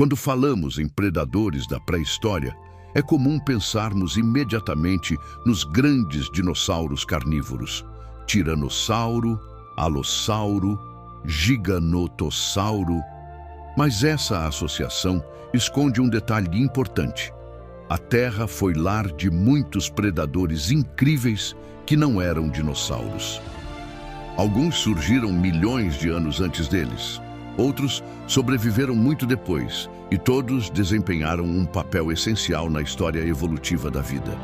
Quando falamos em predadores da pré-história, é comum pensarmos imediatamente nos grandes dinossauros carnívoros: tiranossauro, alossauro, giganotossauro. Mas essa associação esconde um detalhe importante. A Terra foi lar de muitos predadores incríveis que não eram dinossauros. Alguns surgiram milhões de anos antes deles. Outros sobreviveram muito depois, e todos desempenharam um papel essencial na história evolutiva da vida.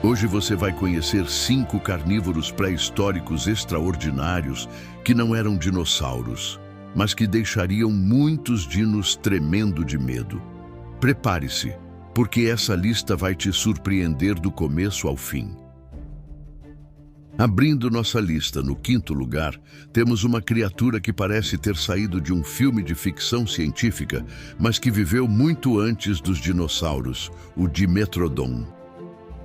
Hoje você vai conhecer 5 carnívoros pré-históricos extraordinários que não eram dinossauros, mas que deixariam muitos dinos tremendo de medo. Prepare-se, porque essa lista vai te surpreender do começo ao fim. Abrindo nossa lista, no 5º lugar, temos uma criatura que parece ter saído de um filme de ficção científica, mas que viveu muito antes dos dinossauros, o Dimetrodon.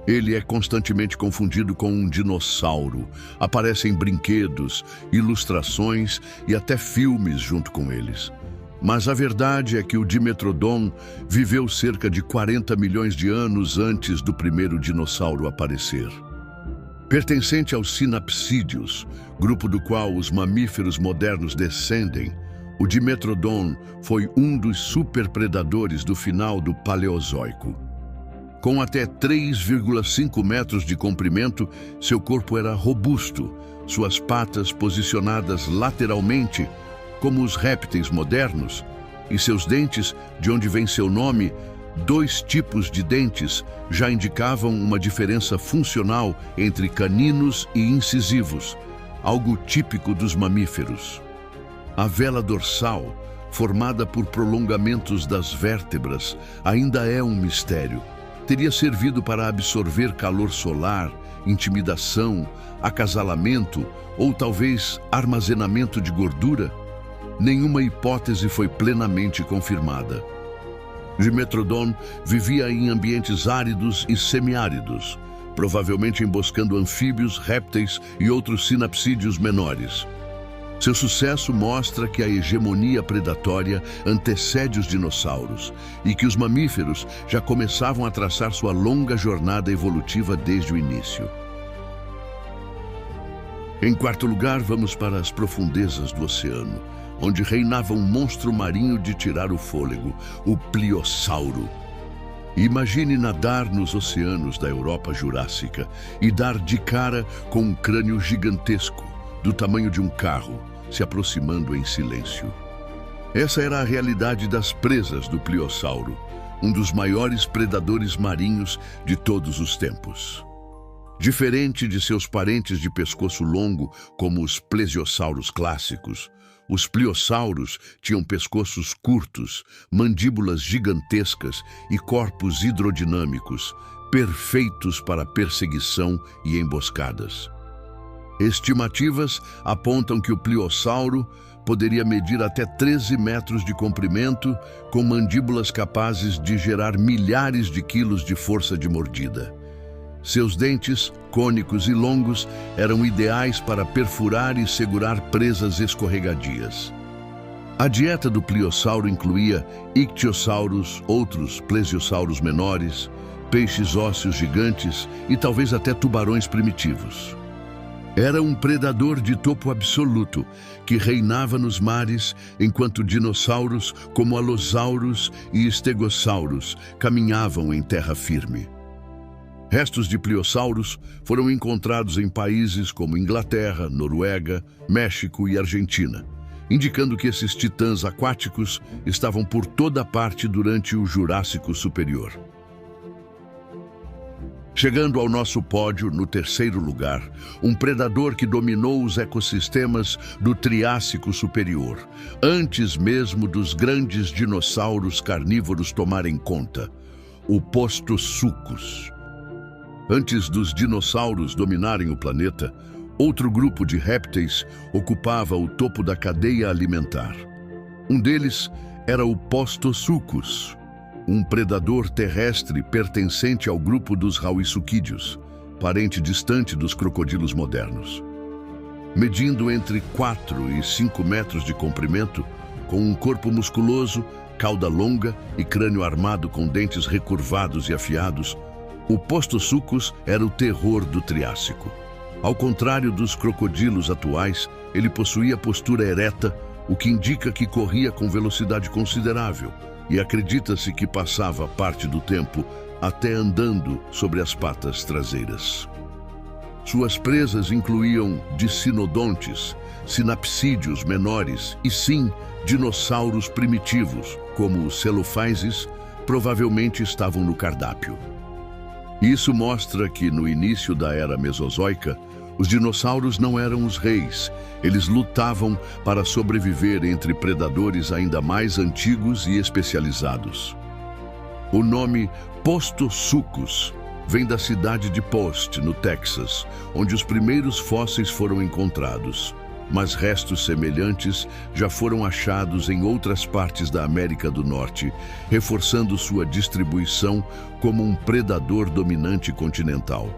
Ele é constantemente confundido com um dinossauro. Aparecem brinquedos, ilustrações e até filmes junto com eles. Mas a verdade é que o Dimetrodon viveu cerca de 40 milhões de anos antes do primeiro dinossauro aparecer. Pertencente aos sinapsídeos, grupo do qual os mamíferos modernos descendem, o Dimetrodon foi um dos superpredadores do final do Paleozoico. Com até 3,5 metros de comprimento, seu corpo era robusto, suas patas posicionadas lateralmente, como os répteis modernos, e seus dentes, de onde vem seu nome, 2 tipos de dentes, já indicavam uma diferença funcional entre caninos e incisivos, algo típico dos mamíferos. A vela dorsal, formada por prolongamentos das vértebras, ainda é um mistério. Teria servido para absorver calor solar, intimidação, acasalamento ou talvez armazenamento de gordura? Nenhuma hipótese foi plenamente confirmada. Dimetrodon vivia em ambientes áridos e semiáridos, provavelmente emboscando anfíbios, répteis e outros sinapsídeos menores. Seu sucesso mostra que a hegemonia predatória antecede os dinossauros e que os mamíferos já começavam a traçar sua longa jornada evolutiva desde o início. Em 4º lugar, vamos para as profundezas do oceano, onde reinava um monstro marinho de tirar o fôlego, o Pliossauro. Imagine nadar nos oceanos da Europa Jurássica e dar de cara com um crânio gigantesco, do tamanho de um carro, se aproximando em silêncio. Essa era a realidade das presas do Pliossauro, um dos maiores predadores marinhos de todos os tempos. Diferente de seus parentes de pescoço longo, como os plesiosauros clássicos, os pliosauros tinham pescoços curtos, mandíbulas gigantescas e corpos hidrodinâmicos, perfeitos para perseguição e emboscadas. Estimativas apontam que o pliossauro poderia medir até 13 metros de comprimento, com mandíbulas capazes de gerar milhares de quilos de força de mordida. Seus dentes, cônicos e longos, eram ideais para perfurar e segurar presas escorregadias. A dieta do pliossauro incluía ictiossauros, outros plesiosauros menores, peixes ósseos gigantes e talvez até tubarões primitivos. Era um predador de topo absoluto, que reinava nos mares, enquanto dinossauros como alossauros e estegossauros caminhavam em terra firme. Restos de pliossauros foram encontrados em países como Inglaterra, Noruega, México e Argentina, indicando que esses titãs aquáticos estavam por toda parte durante o Jurássico Superior. Chegando ao nosso pódio, no 3º lugar, um predador que dominou os ecossistemas do Triássico Superior, antes mesmo dos grandes dinossauros carnívoros tomarem conta, o Postosuchus. Antes dos dinossauros dominarem o planeta, outro grupo de répteis ocupava o topo da cadeia alimentar. Um deles era o Postosuchus, um predador terrestre pertencente ao grupo dos rauisuquídeos, parente distante dos crocodilos modernos. Medindo entre 4 e 5 metros de comprimento, com um corpo musculoso, cauda longa e crânio armado com dentes recurvados e afiados, o Postosuchus era o terror do Triássico. Ao contrário dos crocodilos atuais, ele possuía postura ereta, o que indica que corria com velocidade considerável, e acredita-se que passava parte do tempo até andando sobre as patas traseiras. Suas presas incluíam dicinodontes, sinapsídeos menores e, sim, dinossauros primitivos, como os celophases, provavelmente estavam no cardápio. Isso mostra que, no início da era Mesozoica, os dinossauros não eram os reis. Eles lutavam para sobreviver entre predadores ainda mais antigos e especializados. O nome Postosuchus vem da cidade de Post, no Texas, onde os primeiros fósseis foram encontrados. Mas restos semelhantes já foram achados em outras partes da América do Norte, reforçando sua distribuição como um predador dominante continental.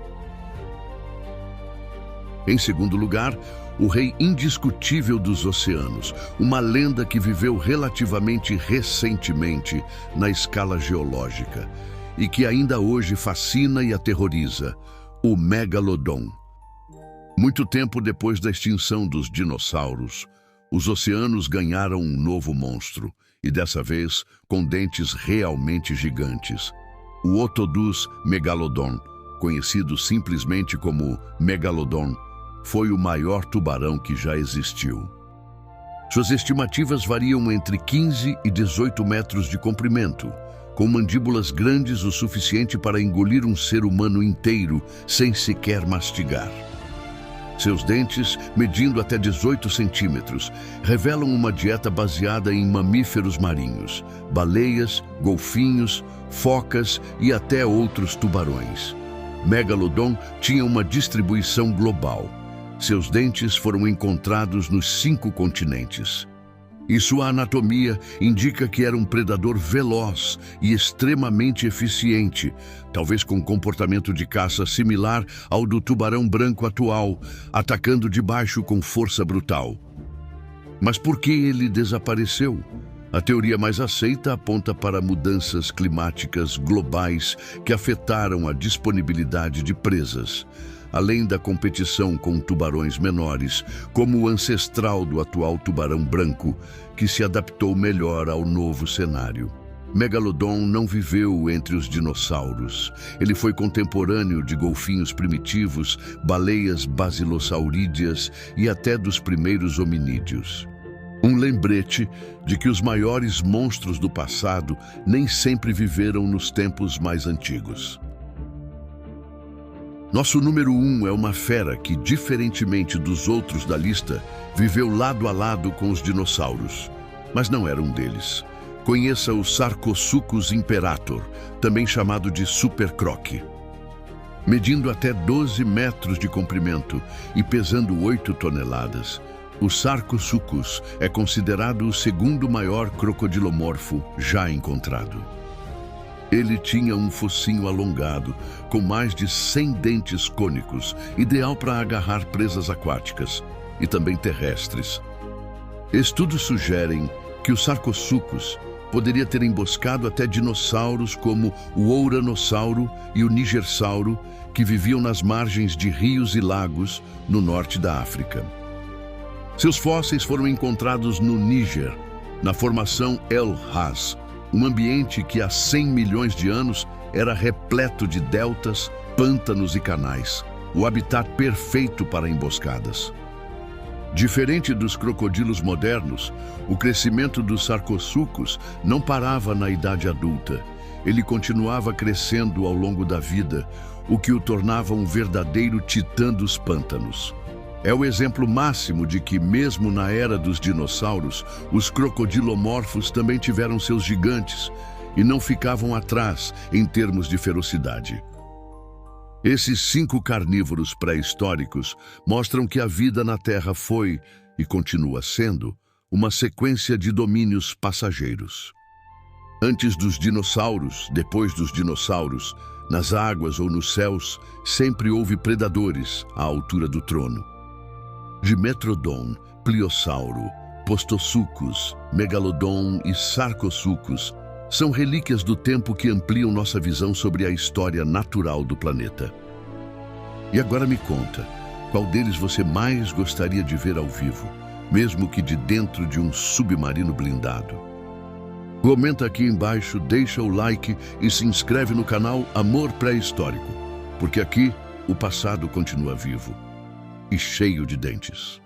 Em segundo lugar, o rei indiscutível dos oceanos, uma lenda que viveu relativamente recentemente na escala geológica e que ainda hoje fascina e aterroriza, o Megalodon. Muito tempo depois da extinção dos dinossauros, os oceanos ganharam um novo monstro, e dessa vez com dentes realmente gigantes. O Otodus megalodon, conhecido simplesmente como Megalodon, foi o maior tubarão que já existiu. Suas estimativas variam entre 15 e 18 metros de comprimento, com mandíbulas grandes o suficiente para engolir um ser humano inteiro sem sequer mastigar. Seus dentes, medindo até 18 centímetros, revelam uma dieta baseada em mamíferos marinhos, baleias, golfinhos, focas e até outros tubarões. Megalodon tinha uma distribuição global. Seus dentes foram encontrados nos 5 continentes. E sua anatomia indica que era um predador veloz e extremamente eficiente, talvez com comportamento de caça similar ao do tubarão branco atual, atacando de baixo com força brutal. Mas por que ele desapareceu? A teoria mais aceita aponta para mudanças climáticas globais que afetaram a disponibilidade de presas, além da competição com tubarões menores, como o ancestral do atual tubarão branco, que se adaptou melhor ao novo cenário. Megalodon não viveu entre os dinossauros. Ele foi contemporâneo de golfinhos primitivos, baleias basilosaurídeas e até dos primeiros hominídeos. Um lembrete de que os maiores monstros do passado nem sempre viveram nos tempos mais antigos. Nosso número 1 é uma fera que, diferentemente dos outros da lista, viveu lado a lado com os dinossauros, mas não era um deles. Conheça o Sarcosuchus imperator, também chamado de supercroque. Medindo até 12 metros de comprimento e pesando 8 toneladas, o Sarcosuchus é considerado o segundo maior crocodilomorfo já encontrado. Ele tinha um focinho alongado, com mais de 100 dentes cônicos, ideal para agarrar presas aquáticas e também terrestres. Estudos sugerem que o Sarcosuchus poderia ter emboscado até dinossauros como o Ouranossauro e o Nigersauro, que viviam nas margens de rios e lagos no norte da África. Seus fósseis foram encontrados no Níger, na formação El Has, um ambiente que há 100 milhões de anos era repleto de deltas, pântanos e canais, o habitat perfeito para emboscadas. Diferente dos crocodilos modernos, o crescimento do Sarcosuchus não parava na idade adulta. Ele continuava crescendo ao longo da vida, o que o tornava um verdadeiro titã dos pântanos. É o exemplo máximo de que, mesmo na era dos dinossauros, os crocodilomorfos também tiveram seus gigantes e não ficavam atrás em termos de ferocidade. Esses 5 carnívoros pré-históricos mostram que a vida na Terra foi, e continua sendo, uma sequência de domínios passageiros. Antes dos dinossauros, depois dos dinossauros, nas águas ou nos céus, sempre houve predadores à altura do trono. Dimetrodon, Pliosauro, Opisthosuchus, Megalodon e Sarcosuchus são relíquias do tempo que ampliam nossa visão sobre a história natural do planeta. E agora me conta, qual deles você mais gostaria de ver ao vivo, mesmo que de dentro de um submarino blindado? Comenta aqui embaixo, deixa o like e se inscreve no canal Amor Pré-Histórico, porque aqui o passado continua vivo e cheio de dentes.